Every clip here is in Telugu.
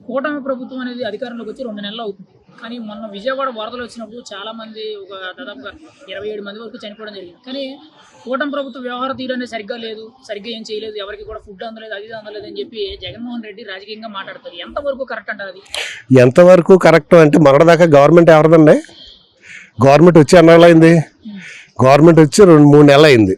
కూటమి ప్రభుత్వం అనేది అధికారంలోకి వచ్చి 2 నెలలు అవుతుంది. కానీ మొన్న విజయవాడ వరదలు వచ్చినప్పుడు చాలామంది దాదాపుగా 27 మంది వరకు చనిపోవడం జరిగింది. కానీ కూటమి ప్రభుత్వ వ్యవహార తీరు అనేది సరిగ్గా లేదు, సరిగ్గా ఏం చేయలేదు, ఎవరికి కూడా ఫుడ్ అందలేదు, అది అందలేదు అని చెప్పి జగన్మోహన్ రెడ్డి రాజకీయంగా మాట్లాడతారు. ఎంతవరకు కరెక్ట్ అంటారు అది? ఎంతవరకు కరెక్ట్ అంటే మొన్నటిదాకా గవర్నమెంట్ ఎవరిదండి? గవర్నమెంట్ వచ్చి అన్నాళ్ళైంది, గవర్నమెంట్ వచ్చి 2-3 నెలలు అయింది.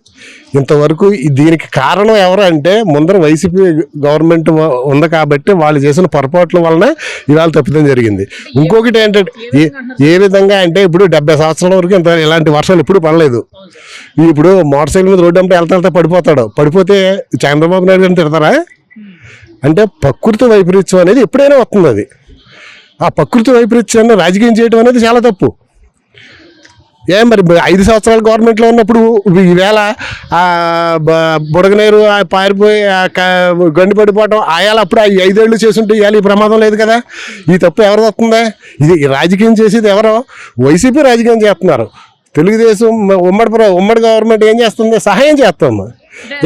ఇంతవరకు దీనికి కారణం ఎవరు అంటే ముందర వైసీపీ గవర్నమెంట్ ఉంది కాబట్టి వాళ్ళు చేసిన పొరపాట్ల వలన ఇవాళ తప్పిదం జరిగింది. ఇంకొకటి ఏంటంటే ఏ విధంగా అంటే ఇప్పుడు 70 సంవత్సరాల వరకు ఇలాంటి వర్షాలు ఎప్పుడు పడలేదు. ఇప్పుడు మోటార్ సైకిల్ మీద రోడ్డు అంటే వెళ్తా పడిపోతాడు, పడిపోతే చంద్రబాబు నాయుడు గారిని తిడతారా? అంటే ప్రకృతి వైపరీత్యం అనేది ఎప్పుడైనా వస్తుంది. అది ఆ ప్రకృతి వైపరీత్యాన్ని రాజకీయం చేయడం అనేది చాలా తప్పు. మరి 5 సంవత్సరాలు గవర్నమెంట్లో ఉన్నప్పుడు ఈవేళ బుడగనీరు పారిపోయి గండి పడిపోవటం ఆయాల అప్పుడు 5 ఏళ్ళు చేసుంటే ఇవాళ ఈ ప్రమాదం లేదు కదా. ఈ తప్పు ఎవరు వస్తుందా? ఇది రాజకీయం చేసేది ఎవరో వైసీపీ రాజకీయం చేస్తున్నారు. తెలుగుదేశం ఉమ్మడి గవర్నమెంట్ ఏం చేస్తుంది? సహాయం చేస్తాము.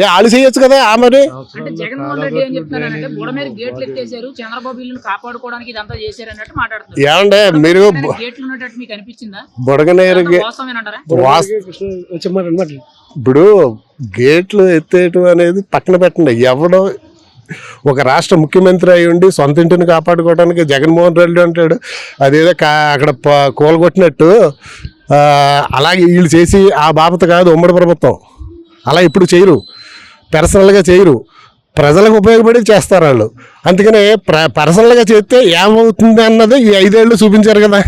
వాళ్ళు చేయొచ్చు కదా. మరి అంటే జగన్మోహన్ రెడ్డి ఏం చెప్తున్నారంటే బుడ మీద గేట్లు ఎత్తేసారు, చంద్రబాబు ఇల్లును కాపాడుకోవడానికి ఇదంతా చేశారు అన్నట్టు మాట్లాడుతున్నారు. ఏమంటే మీరు గేట్లు ఉన్నట్టు మీకు అనిపించిందా? బుడగనేరు ఇప్పుడు గేట్లు ఎత్తేయటం అనేది పక్కన పెట్టండి. ఎవడో ఒక రాష్ట్ర ముఖ్యమంత్రి అయి ఉండి సొంత ఇంటిని కాపాడుకోవడానికి జగన్మోహన్ రెడ్డి అంటాడు అదేదో అక్కడ కూలగొట్టినట్టు. అలాగే వీళ్ళు చేసి ఆ బాపత కాదు ఉమ్మడి ప్రభుత్వం. అలా ఇప్పుడు చేయరు, పర్సనల్గా చేయరు, ప్రజలకు ఉపయోగపడి చేస్తారు వాళ్ళు. అందుకనే పర్సనల్గా చేస్తే ఏమవుతుంది అన్నది ఈ 5 ఏళ్ళు చూపించారు కదా.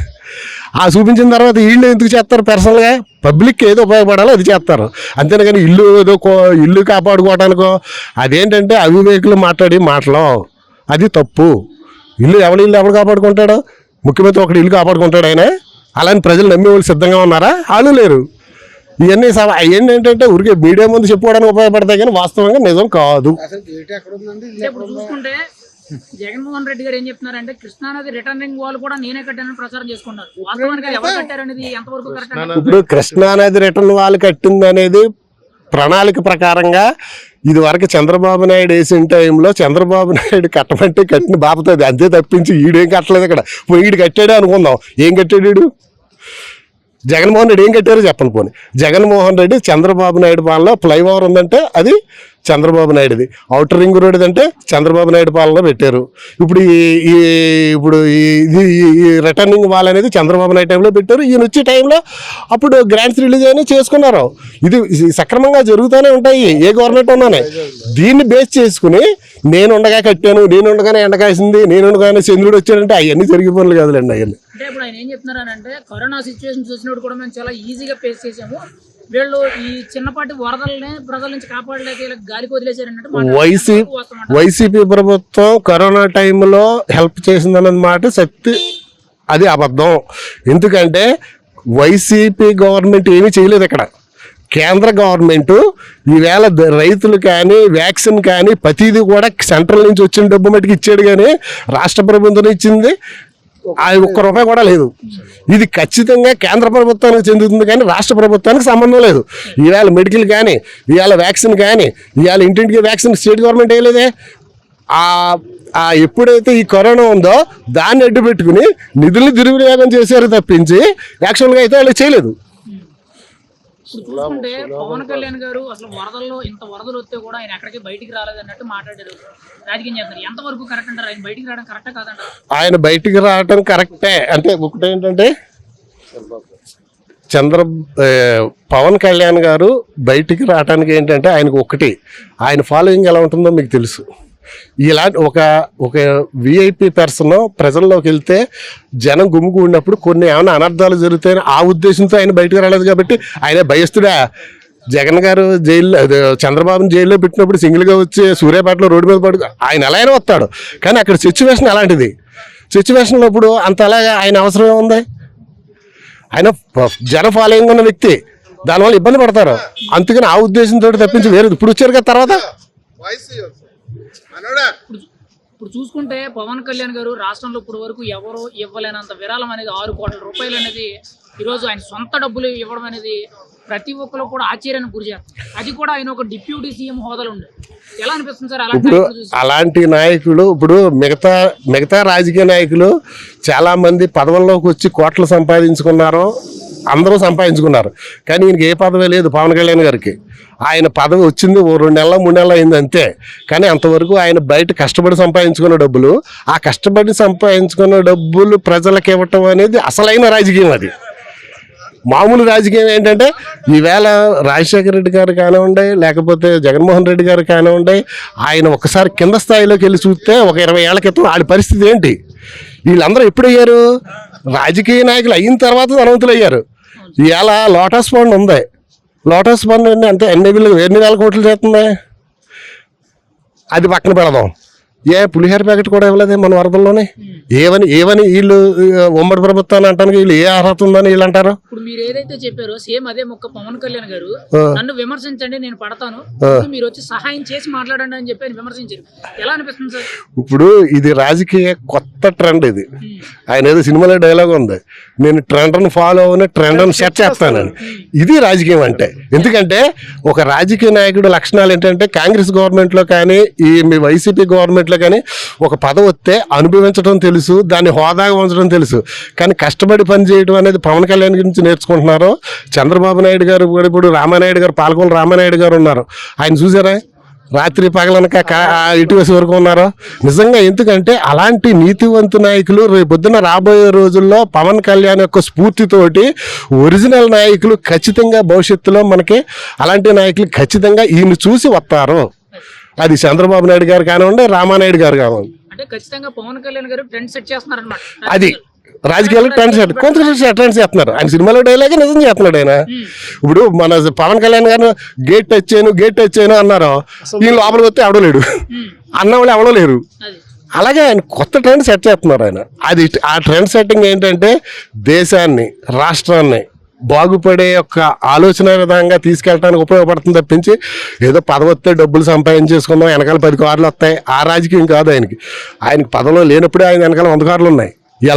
ఆ చూపించిన తర్వాత వీళ్ళు ఎందుకు చేస్తారు? పర్సనల్గా పబ్లిక్కి ఏదో ఉపయోగపడాలో అది చేస్తారు. అంతేగాని ఇల్లు కాపాడుకోవడానికో అదేంటంటే అవివేకులు మాట్లాడి మాటలు, అది తప్పు. ఇల్లు కాపాడుకుంటాడు? ముఖ్యమంత్రి ఒకటి ఇల్లు కాపాడుకుంటాడు ఆయన. అలాని ప్రజలు నమ్మే వాళ్ళు సిద్ధంగా ఉన్నారా? వాళ్ళు లేరు. ఇవన్నీ ఏంటంటే ఊరికే మీడియా ముందు చెప్పుకోవడానికి ఉపయోగపడతాయి కానీ వాస్తవంగా నిజం కాదు. ఇప్పుడు చూసుకుంటే జగన్మోహన్ రెడ్డి గారు ఏం చెప్తున్నారంటే కృష్ణానది రిటర్నింగ్ వాల్ కూడా నేనే కట్టానని ప్రచారం చేసుకున్నారు. వాస్తవానికి ఎవరు కట్టారనేది ఎంతవరకు కరెక్ట్? ఇప్పుడు కృష్ణానది రిటర్న్ వాల్ కట్టింది అనేది ప్రణాళిక ప్రకారంగా ఇది వరకు చంద్రబాబు నాయుడు వేసిన టైంలో చంద్రబాబు నాయుడు కట్టమంటే కట్టిన బాపుతుంది. అంతే తప్పించి ఈడేం కట్టలేదు. అక్కడ ఈడు కట్టాడే అనుకుందాం. ఏం కట్టాడు? జగన్మోహన్ రెడ్డి ఏం కట్టారో చెప్పండి. పోనీ జగన్మోహన్ రెడ్డి చంద్రబాబు నాయుడు పాలనలో ఫ్లైఓవర్ ఉందంటే అది చంద్రబాబు నాయుడుది. ఔటర్ రింగ్ రోడ్ అంటే చంద్రబాబు నాయుడు పాలనలో పెట్టారు. ఇప్పుడు ఈ రిటర్నింగ్ వాల్ అనేది చంద్రబాబు నాయుడు టైంలో పెట్టారు. ఈయన వచ్చే టైంలో అప్పుడు గ్రాంట్స్ రిలీజ్ అయినా చేసుకున్నారు. ఇది సక్రమంగా జరుగుతూనే ఉంటాయి ఏ గవర్నమెంట్ ఉన్నానే. దీన్ని బేస్ చేసుకుని నేను ఉండగా కట్టాను, నేను ఉండగానే ఎండకాసింది, నేను ఉండగానే చంద్రుడు వచ్చాడంటే అవన్నీ జరిగే పనులు కాదులేండి. అవన్నీ అంటే ఇప్పుడు ఆయన ఏం చెప్తున్నారంటే కరోనా సిచ్యువేషన్ చూసినప్పుడు కూడా మేము చాలా ఈజీగా ఫేస్ చేసాము, వీళ్ళు ఈ చిన్నపాటి వరదల్ని ప్రజల నుంచి కాపాడలేక గాలికి వదిలేశారన్నట్టు. వైసీపీ ప్రభుత్వం కరోనా టైంలో హెల్ప్ చేసిందన్నమాట సత్తి, అది అబద్ధం. ఎందుకంటే వైసీపీ గవర్నమెంట్ ఏమీ చేయలేదు. ఇక్కడ కేంద్ర గవర్నమెంట్ ఈవేళ రైతులు కానీ వ్యాక్సిన్ కానీ ప్రతిదీ కూడా సెంట్రల్ నుంచి వచ్చిన డబ్బు మట్టుకు ఇచ్చాడు. కానీ రాష్ట్ర ప్రభుత్వం ఇచ్చింది అది ₹1 కూడా లేదు. ఇది ఖచ్చితంగా కేంద్ర ప్రభుత్వానికి చెందుతుంది కానీ రాష్ట్ర ప్రభుత్వానికి సంబంధం లేదు. ఇవాళ మెడికల్ కానీ, ఇవాళ వ్యాక్సిన్ కానీ, ఇవాళ ఇంటింటికి వ్యాక్సిన్ స్టేట్ గవర్నమెంట్ వేయలేదే. ఎప్పుడైతే ఈ కరోనా ఉందో దాన్ని అడ్డు పెట్టుకుని నిధులు దుర్వినియోగం చేశారు తప్పించి యాక్చువల్గా అయితే వాళ్ళు చేయలేదు. చూసుకుంటే పవన్ కళ్యాణ్ గారు అసలు వరదలు వస్తే కూడా ఆయన ఎక్కడికి బయటికి రాలేదు అన్నట్టు మాట్లాడారు, రాజకీయం చేస్తారు. ఎంతవరకు కరెక్ట్ అంటారు? ఆయన బయటికి రావడం కరెక్టా కాదంటారు? ఆయన బయటికి రావడం కరెక్టే. అంటే ఒకటేంటంటే పవన్ కళ్యాణ్ గారు బయటికి రావడానికి ఏంటంటే ఆయనకు ఒకటి, ఆయన ఫాలోయింగ్ ఎలా ఉంటుందో మీకు తెలుసు. ఇలాంటి ఒక విఐపి పర్సన్ ప్రజల్లోకి వెళ్తే జనం గుమ్మికూడినప్పుడు కొన్ని ఏమైనా అనర్థాలు జరుగుతాయని ఆ ఉద్దేశంతో ఆయన బయటకు రాలేదు కాబట్టి ఆయన భయస్తుడా. జగన్ గారు చంద్రబాబుని జైల్లో పెట్టినప్పుడు సింగిల్గా వచ్చి సూర్యాపేటలో రోడ్డు మీద పడు ఆయన ఎలా అయినా వస్తాడు. కానీ అక్కడ సిచ్యువేషన్ అలాంటిది. సిచ్యువేషన్లో ఇప్పుడు అంత అలాగా ఆయన అవసరం ఉంది. ఆయన జన ఫాలోయింగ్ ఉన్న వ్యక్తి, దానివల్ల ఇబ్బంది పడతారు. అందుకని ఆ ఉద్దేశంతో తప్పించి వేరే ఇప్పుడు వచ్చారు కదా. తర్వాత ఇప్పుడు చూసుకుంటే పవన్ కళ్యాణ్ గారు రాష్ట్రంలో ఇప్పుడు వరకు ఎవరు ఇవ్వలేనంత విరాళం అనేది 6 కోట్ల రూపాయలు అనేది ఈరోజు ఆయన సొంత డబ్బులు ఇవ్వడం అనేది ప్రతి ఒక్కరు కూడా ఆశ్చర్యానికి గురి చేస్తారు. అది కూడా ఆయన ఒక డిప్యూటీ సీఎం హోదాలో ఉండే. ఎలా అనిపిస్తుంది సార్ ఇప్పుడు అలాంటి నాయకులు ఇప్పుడు మిగతా రాజకీయ నాయకులు చాలా మంది పదవుల్లోకి వచ్చి కోట్లు సంపాదించుకున్నారు, అందరూ సంపాదించుకున్నారు. కానీ ఈయనకి ఏ పదవి లేదు పవన్ కళ్యాణ్ గారికి. ఆయన పదవి వచ్చింది 2 నెలల 3 నెలలు అయింది అంతే. కానీ అంతవరకు ఆయన బయట కష్టపడి సంపాదించుకున్న డబ్బులు, ఆ కష్టపడి సంపాదించుకున్న డబ్బులు ప్రజలకు ఇవ్వటం అనేది అసలైన రాజకీయం. అది మామూలు రాజకీయం ఏంటంటే ఈవేళ రాజశేఖర రెడ్డి గారు కానివ్వండి, లేకపోతే జగన్మోహన్ రెడ్డి గారు కానివ్వండి, ఆయన ఒకసారి కింద స్థాయిలోకి వెళ్ళి చూస్తే ఒక 20 ఏళ్ల క్రితం వాళ్ళ పరిస్థితి ఏంటి? వీళ్ళందరూ ఎప్పుడు అయ్యారు? రాజకీయ నాయకులు అయిన తర్వాత ధనవంతులు అయ్యారు. ఇవాళ లోటస్ ఫండ్ ఉంది. లోటస్ ఫండ్ అంటే అంతే ఎన్ని వేల కోట్లు చేస్తుంది. అది పక్కన పెడదాం. పులిహోర ప్యాకెట్ కూడా ఇవ్వలేదే మన వరదల్లోనే. ఏవని వీళ్ళు ఉమ్మడి ప్రభుత్వాన్ని అంటానికి వీళ్ళు ఏ అర్హత ఉందని వీళ్ళు అంటారు. ఇప్పుడు మీరు ఏదైతే చెప్పారో సేమ్ అదే మొక్క పవన్ కళ్యాణ్ గారు నన్ను విమర్శించండి నేను పడతాను, మీరు వచ్చి సహాయం చేసి మాట్లాడండి అని చెప్పి విమర్శించారు. ఎలా అనిపిస్తుంది సార్? ఇప్పుడు ఇది రాజకీయ కొత్త ట్రెండ్. ఇది ఆయన ఏదో సినిమాలో డైలాగ్ ఉంది, నేను ట్రెండ్ని ఫాలో అవును ట్రెండ్ని సెట్ చేస్తానని. ఇది రాజకీయం అంటే. ఎందుకంటే ఒక రాజకీయ నాయకుడు లక్షణాలు ఏంటంటే కాంగ్రెస్ గవర్నమెంట్లో కానీ ఈ మీ వైసీపీ గవర్నమెంట్లో కానీ ఒక పదవి వస్తే అనుభవించడం తెలుసు, దాన్ని హోదాగా ఉంచడం తెలుసు. కానీ కష్టపడి పని చేయడం అనేది పవన్ కళ్యాణ్ గురించి నేర్చుకుంటున్నారు. చంద్రబాబు నాయుడు గారు కూడా ఇప్పుడు రామానాయుడు గారు, పాలకొల రామానాయుడు గారు ఉన్నారు. ఆయన చూసారా రాత్రి పగలనక ఇటీవల వరకు ఉన్నారు. నిజంగా ఎందుకంటే అలాంటి నీతివంతు నాయకులు రేపొద్దున రాబోయే రోజుల్లో పవన్ కళ్యాణ్ యొక్క స్ఫూర్తితోటి ఒరిజినల్ నాయకులు ఖచ్చితంగా భవిష్యత్తులో మనకి అలాంటి నాయకులు ఖచ్చితంగా ఈయన చూసి వస్తారు. అది చంద్రబాబు నాయుడు గారు కానివ్వండి, రామానాయుడు గారు కానివ్వండి. అంటే ఖచ్చితంగా పవన్ కళ్యాణ్ గారు ట్రెండ్ సెట్ చేస్తున్నారు అన్నమాట. అది రాజకీయాల్లో ట్రెండ్ సెట్ ట్రెండ్ చేస్తున్నారు. ఆయన సినిమాలో డైలాగే నిజం చేస్తున్నాడు ఆయన. ఇప్పుడు మన పవన్ కళ్యాణ్ గారు గేట్ టచ్ చేయను అన్నారు. ఈయన లోపలికి వస్తే ఎవడలేడు, అన్న వాళ్ళు ఎవడో లేరు. అలాగే ఆయన కొత్త ట్రెండ్ సెట్ చేస్తున్నారు ఆయన. అది ఆ ట్రెండ్ సెట్టింగ్ ఏంటంటే దేశాన్ని, రాష్ట్రాన్ని బాగుపడే యొక్క ఆలోచన విధంగా తీసుకెళ్ళడానికి ఉపయోగపడుతుంది తప్పించి ఏదో పదవి వస్తే డబ్బులు సంపాదించేసుకుందాం, వెనకాల 10 కార్లు వస్తాయి, ఆ రాజకీయం కాదు ఆయనకి. పదవిలో లేనప్పుడే ఆయన వెనకాల 100 కార్లు ఉన్నాయి.